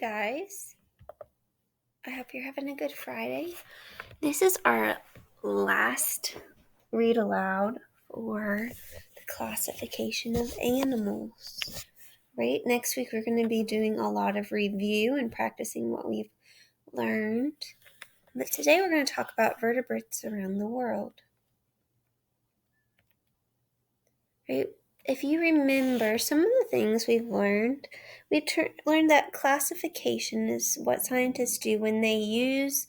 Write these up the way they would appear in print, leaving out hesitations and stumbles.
Guys. I hope you're having a good Friday. This is our last read aloud for the classification of animals. Right? Next week we're going to be doing a lot of review and practicing what we've learned. But today we're going to talk about vertebrates around the world. Right? If you remember some of the things we've learned, learned that classification is what scientists do when they use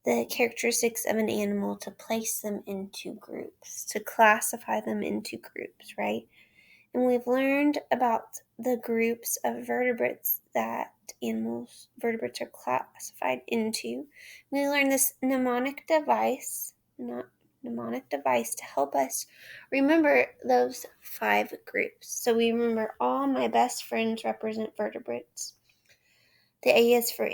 the characteristics of an animal to place them into groups, to classify them into groups, right? And we've learned about the groups of vertebrates that vertebrates are classified into. We learned this mnemonic device to help us remember those 5 groups. So we remember all my best friends represent vertebrates. The A is for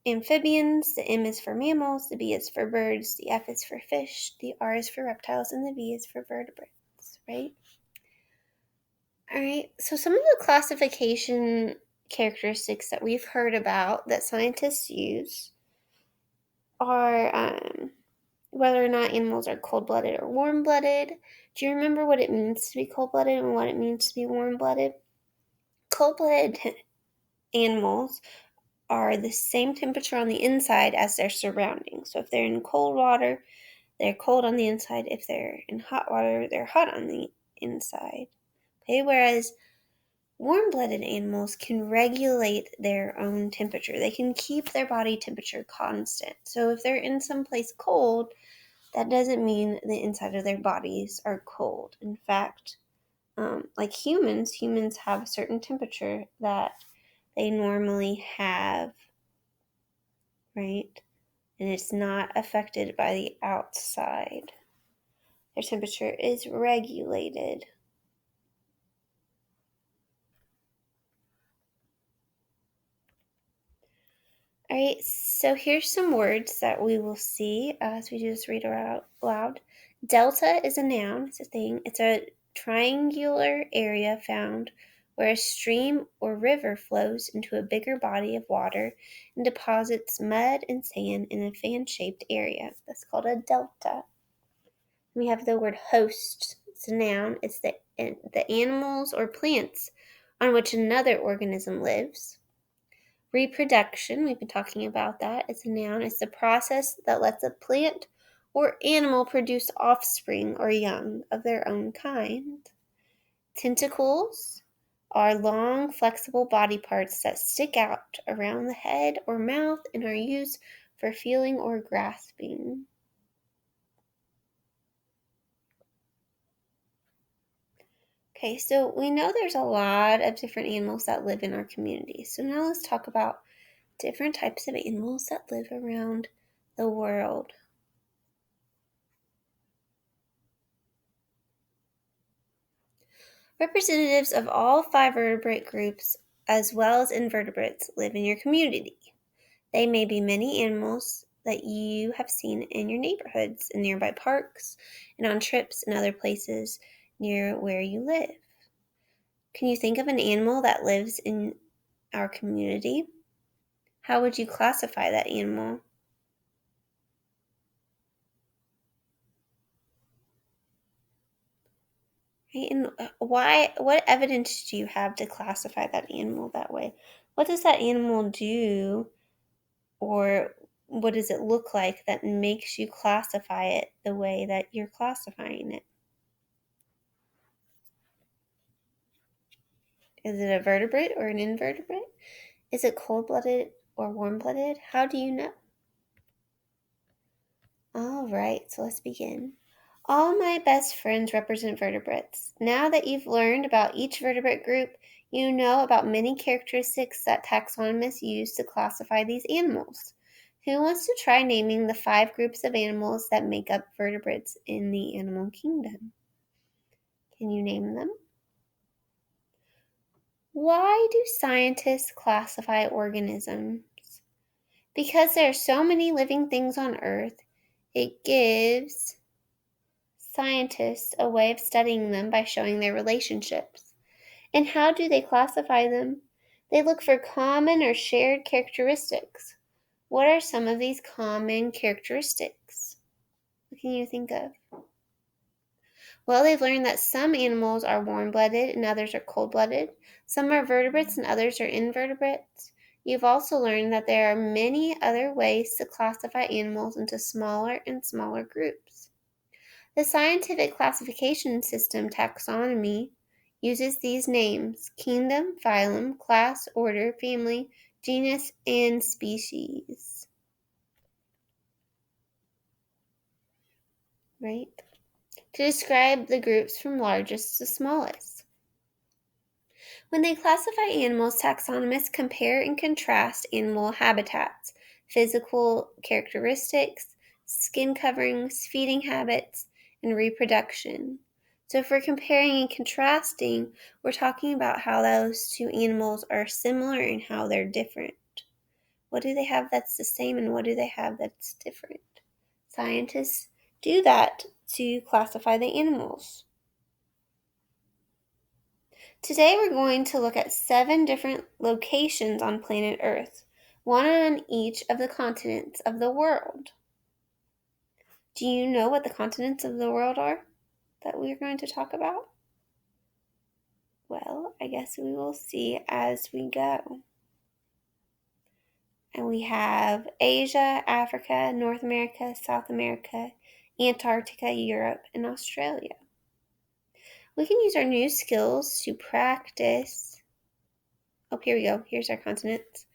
amphibians, the M is for mammals, the B is for birds, the F is for fish, the R is for reptiles, and the V is for vertebrates, right? Alright, so some of the classification characteristics that we've heard about that scientists use are whether or not animals are cold-blooded or warm-blooded. Do you remember what it means to be cold-blooded and what it means to be warm-blooded? Cold-blooded animals are the same temperature on the inside as their surroundings. So if they're in cold water, they're cold on the inside. If they're in hot water, they're hot on the inside. Okay, whereas warm-blooded animals can regulate their own temperature. They can keep their body temperature constant. So if they're in some place cold, that doesn't mean the inside of their bodies are cold. In fact, like humans have a certain temperature that they normally have, right? And it's not affected by the outside. Their temperature is regulated. Alright, so here's some words that we will see as we do this read out loud. Delta is a noun, it's a thing. It's a triangular area found where a stream or river flows into a bigger body of water and deposits mud and sand in a fan-shaped area. That's called a delta. We have the word host. It's a noun. It's the animals or plants on which another organism lives. Reproduction, we've been talking about that. It's a noun. It's the process that lets a plant or animal produce offspring or young of their own kind. Tentacles are long, flexible body parts that stick out around the head or mouth and are used for feeling or grasping. Okay, so we know there's a lot of different animals that live in our community. So now let's talk about different types of animals that live around the world. Representatives of all 5 vertebrate groups, as well as invertebrates, live in your community. They may be many animals that you have seen in your neighborhoods, in nearby parks, and on trips and other places near where you live. Can you think of an animal that lives in our community? How would you classify that animal? Right? And what evidence do you have to classify that animal that way? What does that animal do, or what does it look like that makes you classify it the way that you're classifying it? Is it a vertebrate or an invertebrate? Is it cold-blooded or warm-blooded? How do you know? All right, so let's begin. All my best friends represent vertebrates. Now that you've learned about each vertebrate group, you know about many characteristics that taxonomists use to classify these animals. Who wants to try naming the 5 groups of animals that make up vertebrates in the animal kingdom? Can you name them? Why do scientists classify organisms? Because there are so many living things on Earth, it gives scientists a way of studying them by showing their relationships. And how do they classify them? They look for common or shared characteristics. What are some of these common characteristics? What can you think of? Well, they've learned that some animals are warm-blooded and others are cold-blooded. Some are vertebrates and others are invertebrates. You've also learned that there are many other ways to classify animals into smaller and smaller groups. The scientific classification system taxonomy uses these names: kingdom, phylum, class, order, family, genus, and species. Right? To describe the groups from largest to smallest. When they classify animals, taxonomists compare and contrast animal habitats, physical characteristics, skin coverings, feeding habits, and reproduction. So if we're comparing and contrasting, we're talking about how those two animals are similar and how they're different. What do they have that's the same and what do they have that's different? Scientists do that to classify the animals. Today we're going to look at 7 different locations on planet Earth, one on each of the continents of the world. Do you know what the continents of the world are that we're going to talk about? Well, I guess we will see as we go. And we have Asia, Africa, North America, South America, Antarctica, Europe, and Australia. We can use our new skills to practice. Oh, here we go. Here's our continents.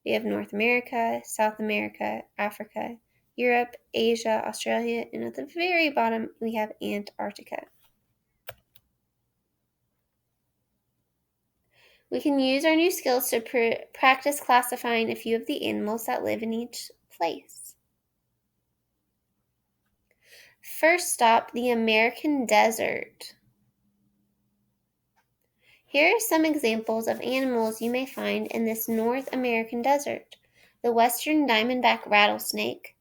We have North America, South America, Africa, Europe, Asia, Australia, and at the very bottom we have Antarctica. We can use our new skills to practice classifying a few of the animals that live in each place. First stop, the American desert. Here are some examples of animals you may find in this North American desert: the western diamondback rattlesnake,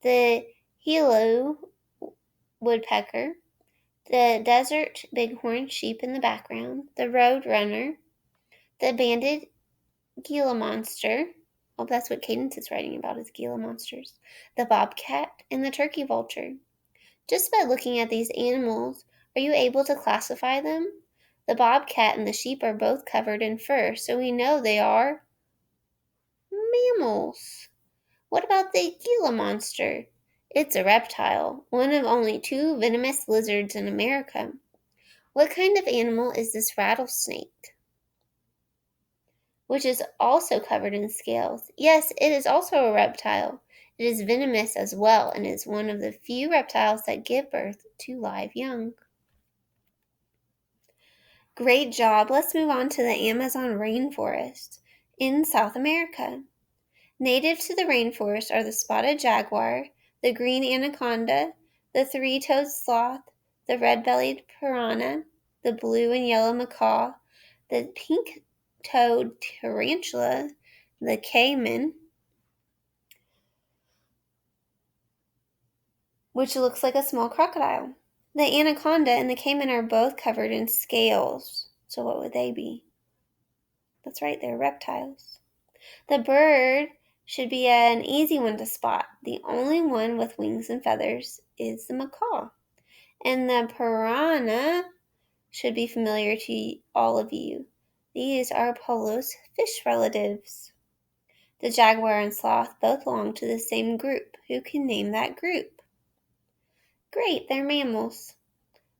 the Gila woodpecker, the desert bighorn sheep in the background, the road runner, the banded Gila monster. Oh, that's what Cadence is writing about, is Gila monsters. The bobcat and the turkey vulture. Just by looking at these animals, are you able to classify them? The bobcat and the sheep are both covered in fur, so we know they are mammals. What about the Gila monster? It's a reptile, one of only 2 venomous lizards in America. What kind of animal is this rattlesnake, which is also covered in scales? Yes, it is also a reptile. It is venomous as well and is one of the few reptiles that give birth to live young. Great job. Let's move on to the Amazon rainforest in South America. Native to the rainforest are the spotted jaguar, the green anaconda, the 3-toed sloth, the red-bellied piranha, the blue and yellow macaw, the pink-toed tarantula, the caiman, which looks like a small crocodile. The anaconda and the caiman are both covered in scales. So what would they be? That's right, they're reptiles. The bird should be an easy one to spot. The only one with wings and feathers is the macaw. And the piranha should be familiar to all of you. These are Polo's fish relatives. The jaguar and sloth both belong to the same group. Who can name that group? Great, they're mammals.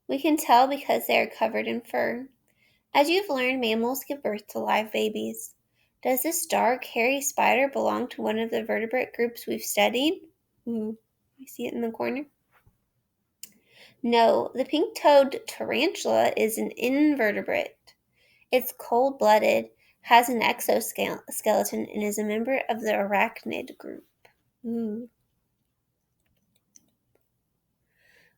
We can tell because they are covered in fur. As you've learned, mammals give birth to live babies. Does this dark, hairy spider belong to one of the vertebrate groups we've studied? You see it in the corner? No, the pink-toed tarantula is an invertebrate. It's cold-blooded, has an exoskeleton, and is a member of the arachnid group.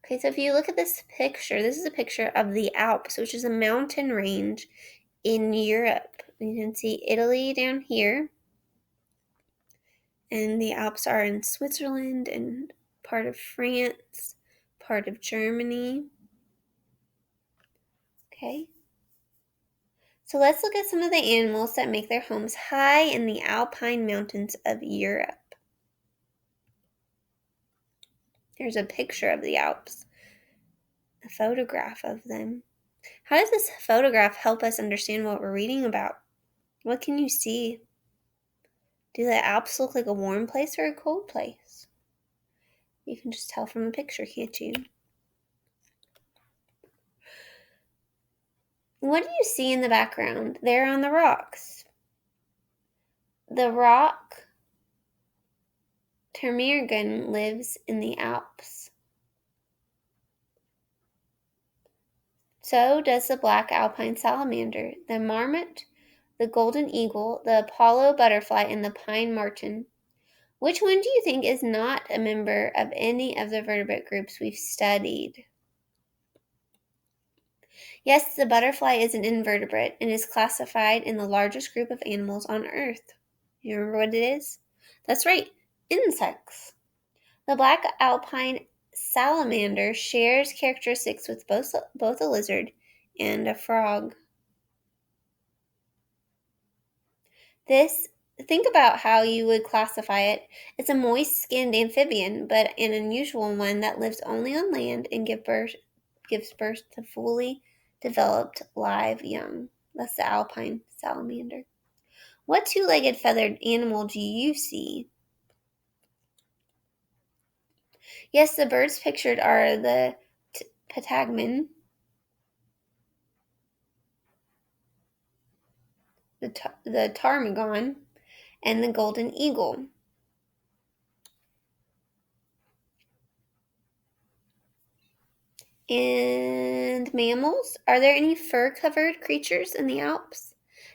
Okay, so if you look at this picture, this is a picture of the Alps, which is a mountain range in Europe. You can see Italy down here, and the Alps are in Switzerland and part of France, part of Germany. Okay. So let's look at some of the animals that make their homes high in the Alpine mountains of Europe. There's a picture of the Alps, a photograph of them. How does this photograph help us understand what we're reading about? What can you see? Do the Alps look like a warm place or a cold place? You can just tell from a picture, can't you? What do you see in the background there on the rocks? The rock ptarmigan lives in the Alps. So does the black alpine salamander, the marmot, the golden eagle, the Apollo butterfly, and the pine marten. Which one do you think is not a member of any of the vertebrate groups we've studied? Yes, the butterfly is an invertebrate and is classified in the largest group of animals on Earth. You remember what it is? That's right, insects. The black alpine salamander shares characteristics with both a lizard and a frog. Think about how you would classify it. It's a moist-skinned amphibian, but an unusual one that lives only on land and gives birth to fully developed live young. That's the alpine salamander. What two-legged feathered animal do you see? Yes, the birds pictured are the patagman, the ptarmigan, and the golden eagle. And mammals? Are there any fur-covered creatures in the Alps?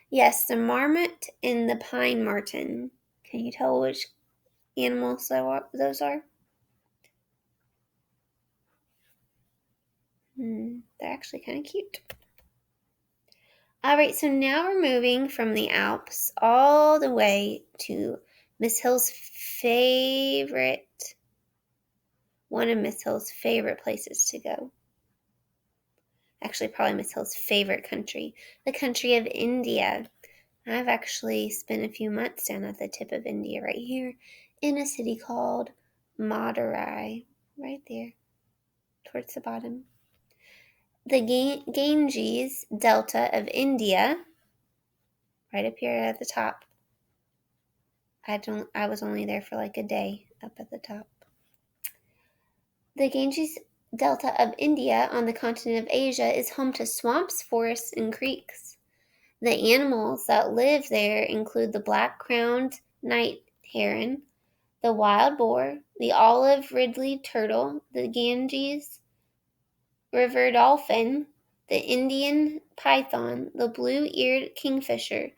Yes, the marmot and the pine marten. Can you tell which animals those are? They're actually kind of cute. All right, so now we're moving from the Alps all the way to Miss Hill's one of Miss Hill's favorite places to go. Actually, probably Miss Hill's favorite country, the country of India. I've actually spent a few months down at the tip of India right here in a city called Madurai, right there towards the bottom. The Ganges Delta of India, right up here at the top. I was only there for like a day up at the top. The Ganges Delta of India on the continent of Asia is home to swamps, forests, and creeks. The animals that live there include the black-crowned night heron, the wild boar, the olive ridley turtle, the Ganges river dolphin, the Indian python, the blue-eared kingfisher,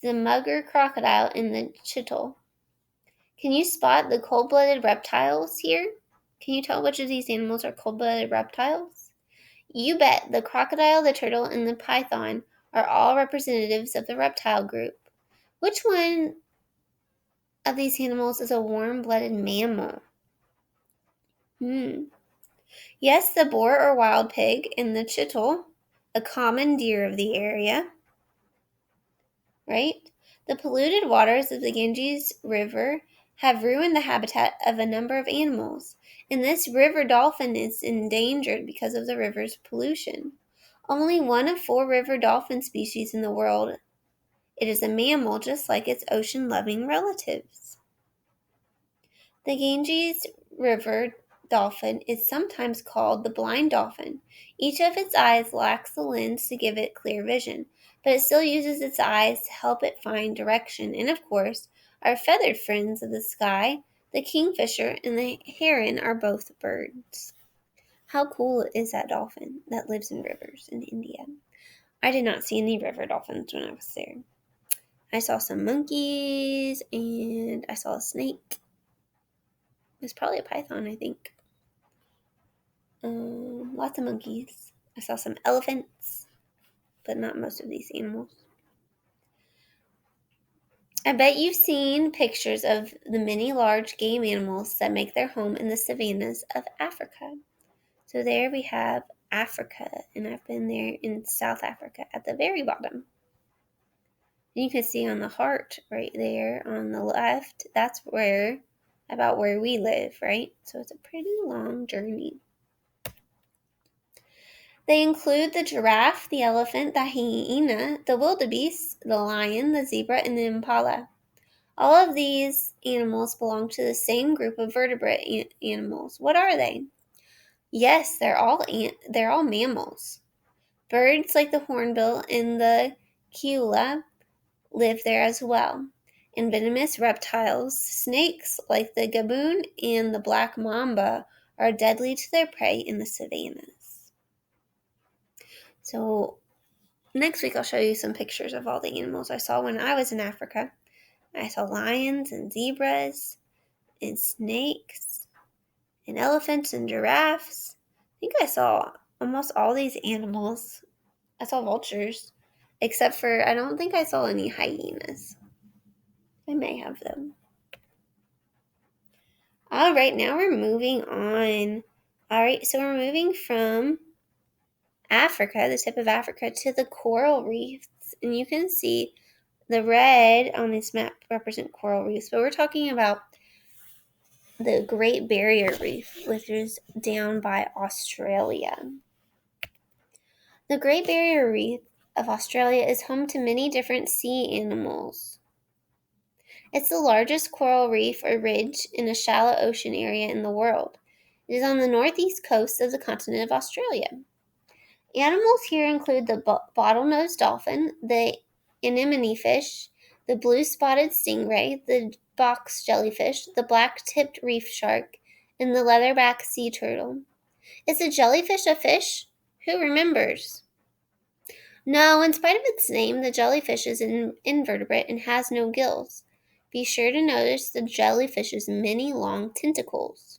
the mugger crocodile, and the chital. Can you spot the cold-blooded reptiles here? Can you tell which of these animals are cold-blooded reptiles? You bet the crocodile, the turtle, and the python are all representatives of the reptile group. Which one of these animals is a warm-blooded mammal? Yes, the boar or wild pig and the chital, a common deer of the area, right? The polluted waters of the Ganges River have ruined the habitat of a number of animals, and this river dolphin is endangered because of the river's pollution. Only one of 4 river dolphin species in the world. It is a mammal just like its ocean-loving relatives. The Ganges River dolphin is sometimes called the blind dolphin. Each of its eyes lacks the lens to give it clear vision, but it still uses its eyes to help it find direction. And of course, our feathered friends of the sky, the kingfisher and the heron, are both birds. How cool is that dolphin that lives in rivers in India? I did not see any river dolphins when I was there. I saw some monkeys and I saw a snake. It was probably a python, I think. Lots of monkeys. I saw some elephants, but not most of these animals. I bet you've seen pictures of the many large game animals that make their home in the savannas of Africa. So there we have Africa, and I've been there in South Africa at the very bottom. And you can see on the heart right there on the left, that's about where we live, right? So it's a pretty long journey. They include the giraffe, the elephant, the hyena, the wildebeest, the lion, the zebra, and the impala. All of these animals belong to the same group of vertebrate animals. What are they? Yes, they're all mammals. Birds like the hornbill and the keula live there as well. And venomous reptiles, snakes like the gaboon and the black mamba, are deadly to their prey in the savannas. So next week I'll show you some pictures of all the animals I saw when I was in Africa. I saw lions and zebras and snakes and elephants and giraffes. I think I saw almost all these animals. I saw vultures, except for I don't think I saw any hyenas. I may have them. All right, now we're moving on. All right, so we're moving from Africa, the tip of Africa, to the coral reefs. And you can see the red on this map represent coral reefs, but we're talking about the Great Barrier Reef, which is down by Australia. The Great Barrier Reef of Australia is home to many different sea animals. It's the largest coral reef or ridge in a shallow ocean area in the world. It is on the northeast coast of the continent of Australia. Animals here include the bottlenose dolphin, the anemone fish, the blue-spotted stingray, the box jellyfish, the black-tipped reef shark, and the leatherback sea turtle. Is a jellyfish a fish? Who remembers? No, in spite of its name, the jellyfish is an invertebrate and has no gills. Be sure to notice the jellyfish's many long tentacles.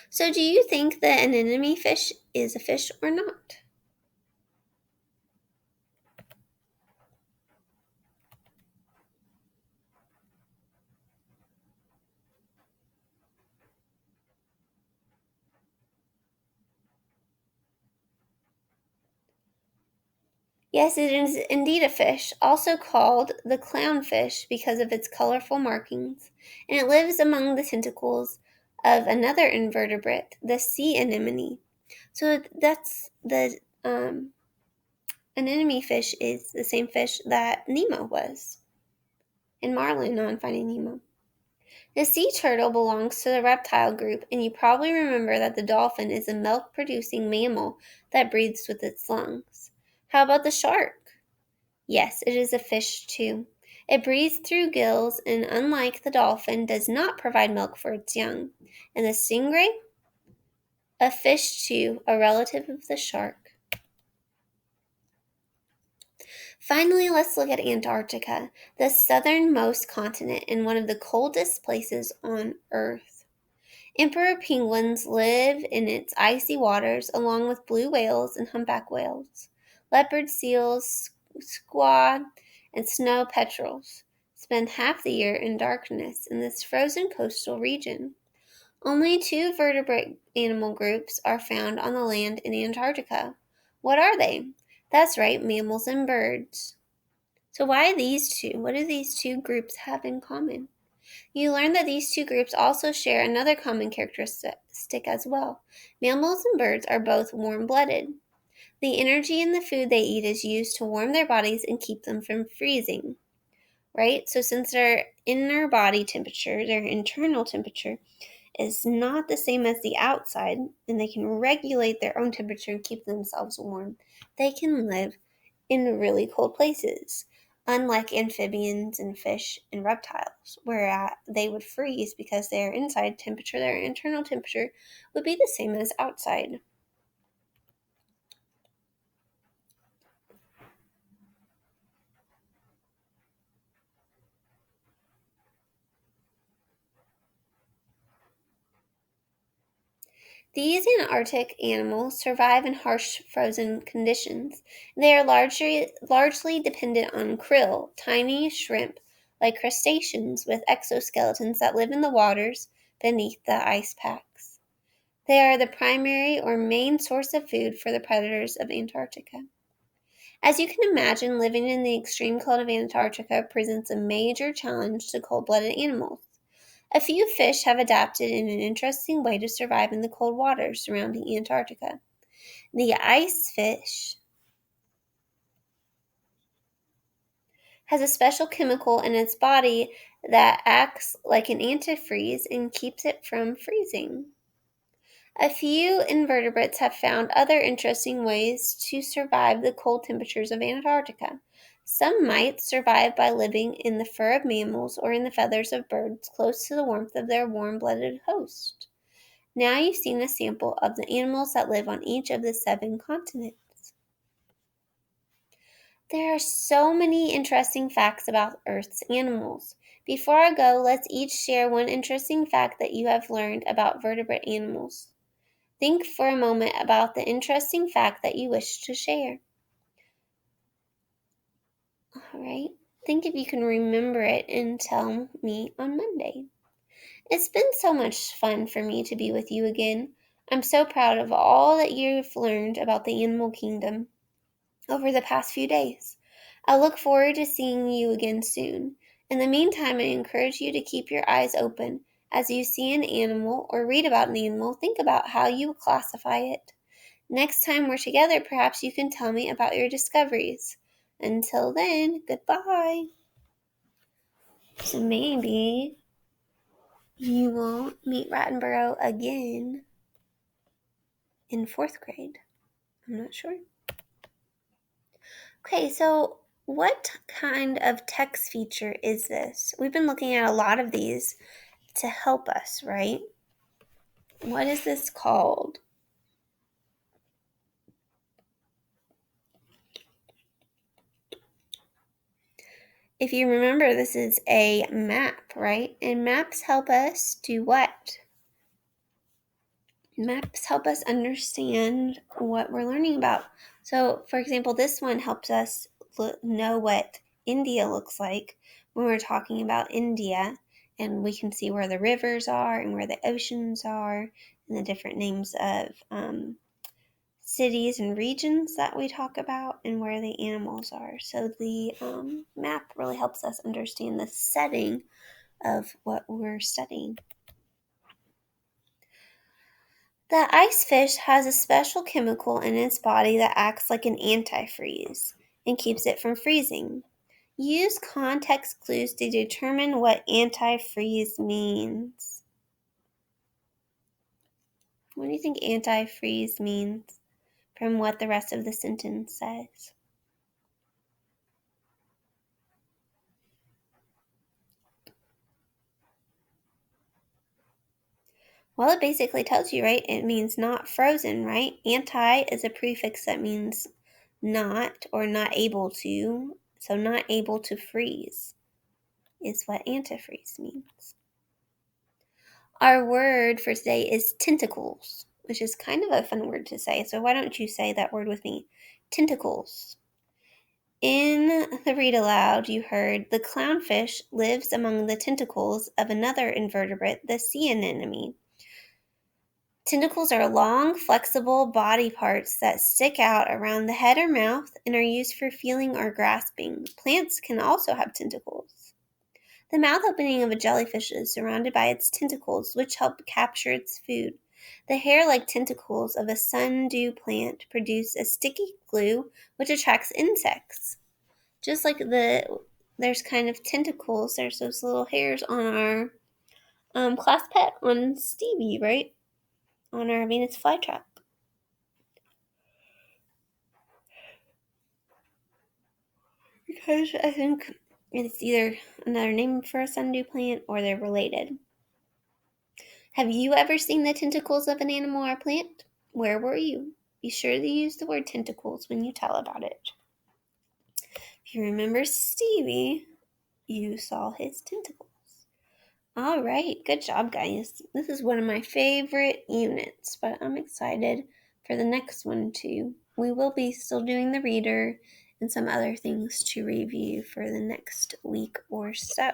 So do you think the anemone fish is a fish or not? Yes, it is indeed a fish, also called the clownfish because of its colorful markings, and it lives among the tentacles of another invertebrate, the sea anemone. So that's the anemone fish is the same fish that Nemo was in Marlin on Finding Nemo. The sea turtle belongs to the reptile group, and you probably remember that the dolphin is a milk-producing mammal that breathes with its lungs. How about the shark? Yes, it is a fish too. It breathes through gills and, unlike the dolphin, does not provide milk for its young. And the stingray? A fish too, a relative of the shark. Finally, let's look at Antarctica, the southernmost continent and one of the coldest places on Earth. Emperor penguins live in its icy waters along with blue whales and humpback whales. Leopard seals, squid, and snow petrels spend half the year in darkness in this frozen coastal region. Only two vertebrate animal groups are found on the land in Antarctica. What are they? That's right, mammals and birds. So why these two? What do these two groups have in common? You learn that these two groups also share another common characteristic as well. Mammals and birds are both warm-blooded. The energy in the food they eat is used to warm their bodies and keep them from freezing, right? So since their inner body temperature, their internal temperature, is not the same as the outside, and they can regulate their own temperature and keep themselves warm, they can live in really cold places, unlike amphibians and fish and reptiles, where they would freeze because their inside temperature, their internal temperature, would be the same as outside. These Antarctic animals survive in harsh frozen conditions. They are largely dependent on krill, tiny shrimp-like crustaceans with exoskeletons that live in the waters beneath the ice packs. They are the primary or main source of food for the predators of Antarctica. As you can imagine, living in the extreme cold of Antarctica presents a major challenge to cold-blooded animals. A few fish have adapted in an interesting way to survive in the cold waters surrounding Antarctica. The ice fish has a special chemical in its body that acts like an antifreeze and keeps it from freezing. A few invertebrates have found other interesting ways to survive the cold temperatures of Antarctica. Some might survive by living in the fur of mammals or in the feathers of birds close to the warmth of their warm-blooded host. Now you've seen a sample of the animals that live on each of the 7 continents. There are so many interesting facts about Earth's animals. Before I go, let's each share one interesting fact that you have learned about vertebrate animals. Think for a moment about the interesting fact that you wish to share. All right, think if you can remember it and tell me on Monday. It's been so much fun for me to be with you again. I'm so proud of all that you've learned about the animal kingdom over the past few days. I look forward to seeing you again soon. In the meantime, I encourage you to keep your eyes open. As you see an animal or read about an animal, think about how you would classify it. Next time we're together, perhaps you can tell me about your discoveries. Until then, goodbye. So maybe you will meet Rattenborough again in 4th grade. I'm not sure. Okay, so what kind of text feature is this? We've been looking at a lot of these to help us, right? What is this called? If you remember, this is a map, right? And maps help us do what? Maps help us understand what we're learning about. So, for example, this one helps us know what India looks like when we're talking about India, and we can see where the rivers are and where the oceans are and the different names of cities and regions that we talk about and where the animals are. So the map really helps us understand the setting of what we're studying. The ice fish has a special chemical in its body that acts like an antifreeze and keeps it from freezing. Use context clues to determine what antifreeze means. What do you think antifreeze means from what the rest of the sentence says? Well, it basically tells you, right? It means not frozen, right? Anti is a prefix that means not or not able to. So not able to freeze is what antifreeze means. Our word for today is tentacles, which is kind of a fun word to say. So why don't you say that word with me? Tentacles. In the read aloud, you heard the clownfish lives among the tentacles of another invertebrate, the sea anemone. Tentacles are long, flexible body parts that stick out around the head or mouth and are used for feeling or grasping. Plants can also have tentacles. The mouth opening of a jellyfish is surrounded by its tentacles, which help capture its food. The hair-like tentacles of a sundew plant produce a sticky glue which attracts insects. Just like there's kind of tentacles, there's those little hairs on our class pet on Stevie, right? On our Venus flytrap. Because I think it's either another name for a sundew plant or they're related. Have you ever seen the tentacles of an animal or plant? Where were you? Be sure to use the word tentacles when you tell about it. If you remember Stevie, you saw his tentacles. All right, good job, guys. This is one of my favorite units, but I'm excited for the next one too. We will be still doing the reader and some other things to review for the next week or so.